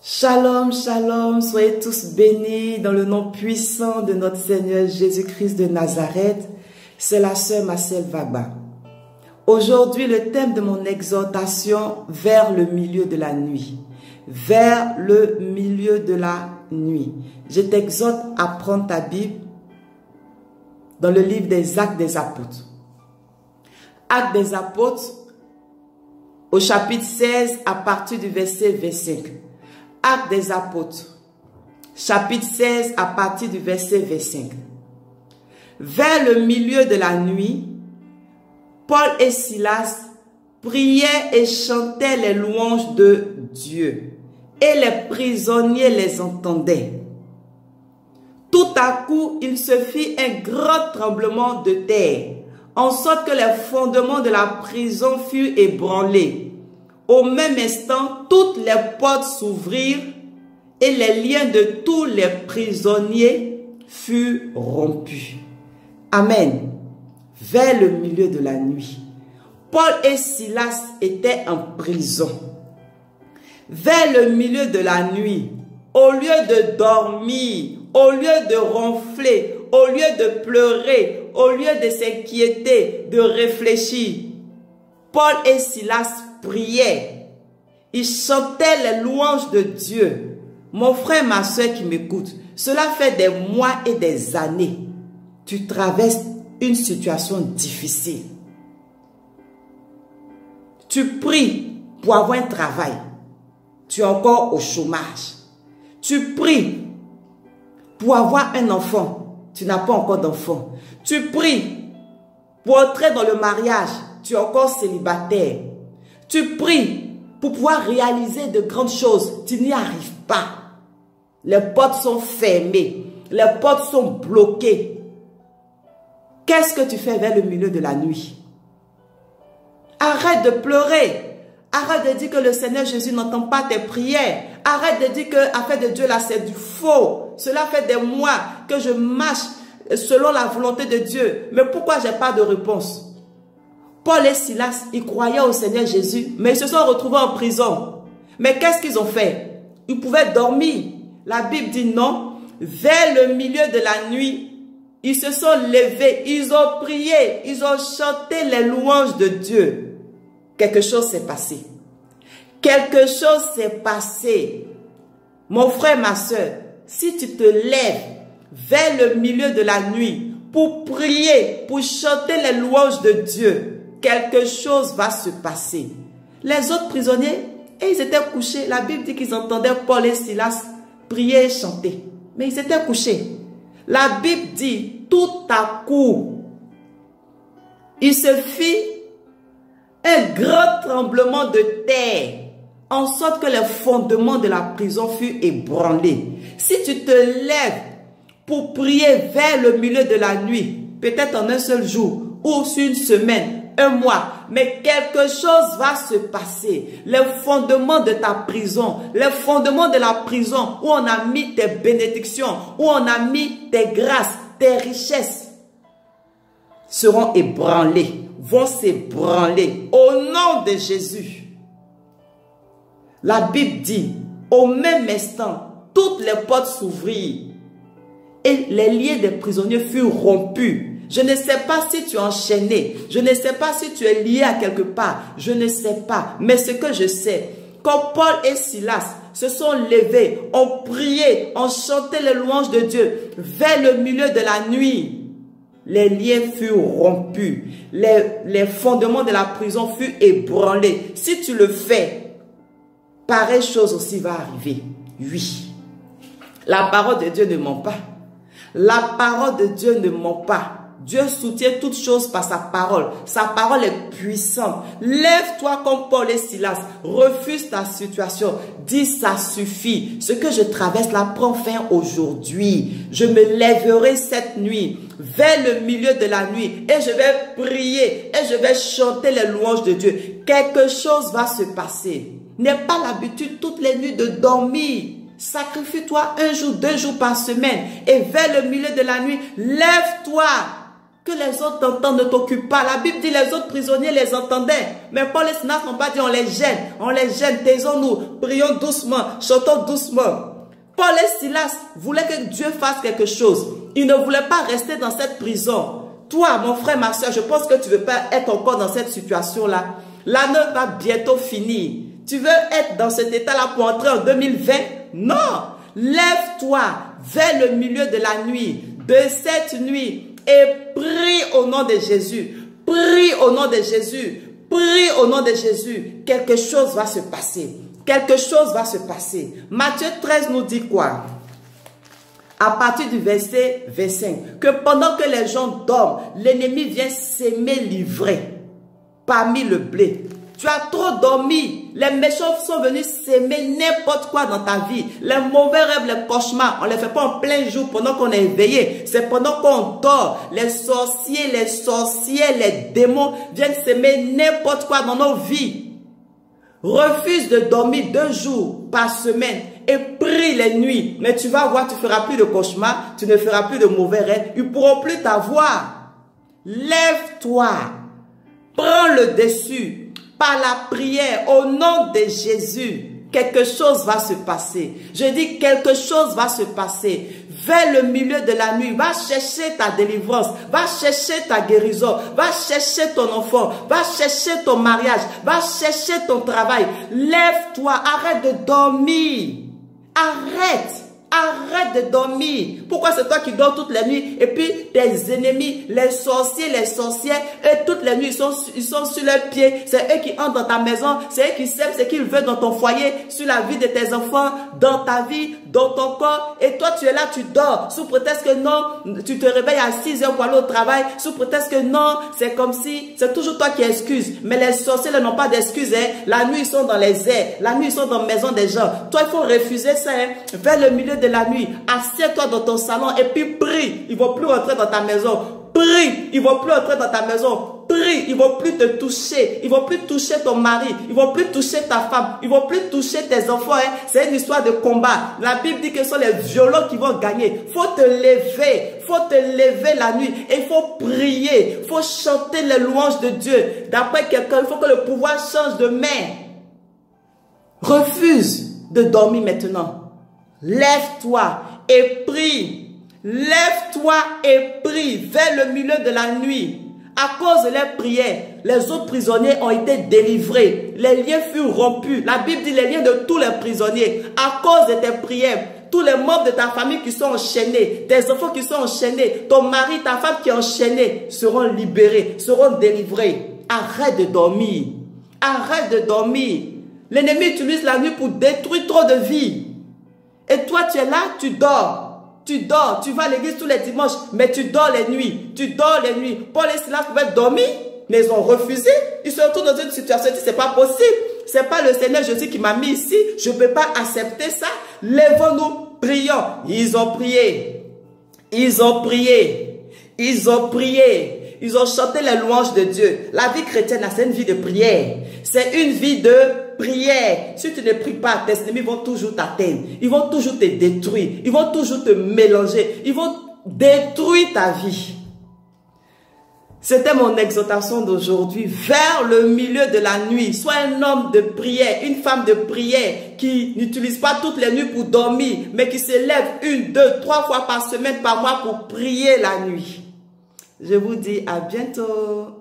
Shalom, shalom, soyez tous bénis dans le nom puissant de notre Seigneur Jésus-Christ de Nazareth. C'est la sœur Marcel Vagba. Aujourd'hui, le thème de mon exhortation, vers le milieu de la nuit. Vers le milieu de la nuit. Je t'exhorte à prendre ta Bible dans le livre des Actes des Apôtres. Actes des Apôtres, au chapitre 16, à partir du verset 25. Actes des Apôtres, chapitre 16, à partir du verset 25. Vers le milieu de la nuit, Paul et Silas priaient et chantaient les louanges de Dieu, et les prisonniers les entendaient. Tout à coup, il se fit un grand tremblement de terre, en sorte que les fondements de la prison furent ébranlés. Au même instant, toutes les portes s'ouvrirent et les liens de tous les prisonniers furent rompus. Amen. Vers le milieu de la nuit, Paul et Silas étaient en prison. Vers le milieu de la nuit, au lieu de dormir, au lieu de ronfler, au lieu de pleurer, au lieu de s'inquiéter, de réfléchir, Paul et Silas priaient. Ils chantaient les louanges de Dieu. Mon frère, ma soeur qui m'écoute, cela fait des mois et des années. Tu traverses une situation difficile. Tu pries pour avoir un travail. Tu es encore au chômage. Tu pries pour avoir un enfant. Tu n'as pas encore d'enfant. Tu pries pour entrer dans le mariage. Tu es encore célibataire. Tu pries pour pouvoir réaliser de grandes choses. Tu n'y arrives pas. Les portes sont fermées. Les portes sont bloquées. Qu'est-ce que tu fais vers le milieu de la nuit? Arrête de pleurer. Arrête de dire que le Seigneur Jésus n'entend pas tes prières. Arrête de dire que affaire de Dieu là c'est du faux. Cela fait des mois que je marche selon la volonté de Dieu. Mais pourquoi j'ai pas de réponse? Paul et Silas, ils croyaient au Seigneur Jésus, mais ils se sont retrouvés en prison. Mais qu'est-ce qu'ils ont fait? Ils pouvaient dormir. La Bible dit non. Vers le milieu de la nuit, ils se sont levés, ils ont prié, ils ont chanté les louanges de Dieu. Quelque chose s'est passé. Quelque chose s'est passé. Mon frère, ma soeur, si tu te lèves vers le milieu de la nuit pour prier, pour chanter les louanges de Dieu, quelque chose va se passer. Les autres prisonniers, ils étaient couchés. La Bible dit qu'ils entendaient Paul et Silas prier et chanter. Mais ils étaient couchés. La Bible dit, tout à coup, il se fit un grand tremblement de terre, en sorte que les fondements de la prison furent ébranlés. Si tu te lèves pour prier vers le milieu de la nuit, peut-être en un seul jour, ou sur une semaine, un mois, mais quelque chose va se passer. Les fondements de ta prison, les fondements de la prison où on a mis tes bénédictions, où on a mis tes grâces, tes richesses, seront ébranlés, vont s'ébranler au nom de Jésus. La Bible dit, au même instant, toutes les portes s'ouvrirent et les liens des prisonniers furent rompus. Je ne sais pas si tu es enchaîné. Je ne sais pas si tu es lié à quelque part. Je ne sais pas. Mais ce que je sais, quand Paul et Silas se sont levés, ont prié, ont chanté les louanges de Dieu, vers le milieu de la nuit, les liens furent rompus. Les fondements de la prison furent ébranlés. Si tu le fais, pareille chose aussi va arriver. Oui. La parole de Dieu ne ment pas. La parole de Dieu ne ment pas. Dieu soutient toutes choses par sa parole. Sa parole est puissante. Lève-toi comme Paul et Silas. Refuse ta situation. Dis ça suffit. Ce que je traverse là prend fin aujourd'hui. Je me lèverai cette nuit vers le milieu de la nuit et je vais prier et je vais chanter les louanges de Dieu. Quelque chose va se passer. N'aie pas l'habitude toutes les nuits de dormir. Sacrifie-toi un jour, 2 jours par semaine et vers le milieu de la nuit, lève-toi. Que les autres t'entendent, ne t'occupe pas. La Bible dit les autres prisonniers les entendaient. Mais Paul et Silas n'ont pas dit on les gêne, taisons-nous, prions doucement, chantons doucement. Paul et Silas voulaient que Dieu fasse quelque chose. Ils ne voulaient pas rester dans cette prison. Toi, mon frère, ma soeur, je pense que tu ne veux pas être encore dans cette situation-là. L'année va bientôt finir. Tu veux être dans cet état-là pour entrer en 2020? Non! Lève-toi vers le milieu de la nuit, de cette nuit, et prie au nom de Jésus. Prie au nom de Jésus. Prie au nom de Jésus. Quelque chose va se passer. Quelque chose va se passer. Matthieu 13 nous dit quoi? À partir du verset 25. Que pendant que les gens dorment, l'ennemi vient s'aimer l'ivraie parmi le blé. Tu as trop dormi. Les méchants sont venus s'aimer n'importe quoi dans ta vie. Les mauvais rêves, les cauchemars, on ne les fait pas en plein jour pendant qu'on est éveillé. C'est pendant qu'on dort. Les sorciers, les démons viennent s'aimer n'importe quoi dans nos vies. Refuse de dormir 2 jours par semaine et prie les nuits. Mais tu vas voir, tu ne feras plus de cauchemars, tu ne feras plus de mauvais rêves. Ils ne pourront plus t'avoir. Lève-toi. Prends le dessus. Par la prière, au nom de Jésus, quelque chose va se passer. Je dis quelque chose va se passer. Vers le milieu de la nuit, va chercher ta délivrance, va chercher ta guérison, va chercher ton enfant, va chercher ton mariage, va chercher ton travail. Lève-toi, arrête de dormir. Arrête de dormir. Pourquoi c'est toi qui dors toutes les nuits et puis tes ennemis, les sorciers, les sorcières, eux, toutes les nuits, ils sont sur leurs pieds. C'est eux qui entrent dans ta maison, c'est eux qui sèment ce qu'ils veulent dans ton foyer, sur la vie de tes enfants, dans ta vie, dans ton corps. Et toi, tu es là, tu dors, sous prétexte que non, tu te réveilles à 6 heures pour aller au travail, sous prétexte que non, c'est comme si, c'est toujours toi qui excuses. Mais les sorciers n'ont pas d'excuses, hein. La nuit, ils sont dans les airs, la nuit, ils sont dans la maison des gens. Toi, il faut refuser ça, hein. Vers le milieu de la nuit, assieds-toi dans ton salon et puis prie. Ils ne vont plus rentrer dans ta maison. Prie, ils ne vont plus entrer dans ta maison. Prie, ils ne vont plus te toucher. Ils ne vont plus toucher ton mari. Ils ne vont plus toucher ta femme. Ils ne vont plus toucher tes enfants. Hein. C'est une histoire de combat. La Bible dit que ce sont les violents qui vont gagner. Il faut te lever. Il faut te lever la nuit. Et il faut prier. Il faut chanter les louanges de Dieu. D'après quelqu'un, il faut que le pouvoir change de main. Refuse de dormir maintenant. Lève-toi et prie. Lève-toi et prie vers le milieu de la nuit. À cause de leurs prières, les autres prisonniers ont été délivrés. Les liens furent rompus. La Bible dit les liens de tous les prisonniers. À cause de tes prières, tous les membres de ta famille qui sont enchaînés, tes enfants qui sont enchaînés, ton mari, ta femme qui est enchaînée, seront libérés, seront délivrés. Arrête de dormir. Arrête de dormir. L'ennemi utilise la nuit pour détruire trop de vies. Et toi, tu es là, tu dors. Tu dors, tu vas à l'église tous les dimanches, mais tu dors les nuits. Tu dors les nuits. Paul et Silas pouvaient dormir, mais ils ont refusé. Ils se retrouvent dans une situation, c'est pas possible. C'est pas le Seigneur Jésus qui m'a mis ici. Je ne peux pas accepter ça. Lèvons-nous, prions. Ils ont prié. Ils ont prié. Ils ont prié. Ils ont chanté les louanges de Dieu. La vie chrétienne, c'est une vie de prière. C'est une vie de prière. Si tu ne pries pas, tes ennemis vont toujours t'atteindre. Ils vont toujours te détruire. Ils vont toujours te mélanger. Ils vont détruire ta vie. C'était mon exhortation d'aujourd'hui. Vers le milieu de la nuit, sois un homme de prière, une femme de prière qui n'utilise pas toutes les nuits pour dormir, mais qui se lève 1, 2, 3 fois par semaine, par mois pour prier la nuit. Je vous dis à bientôt.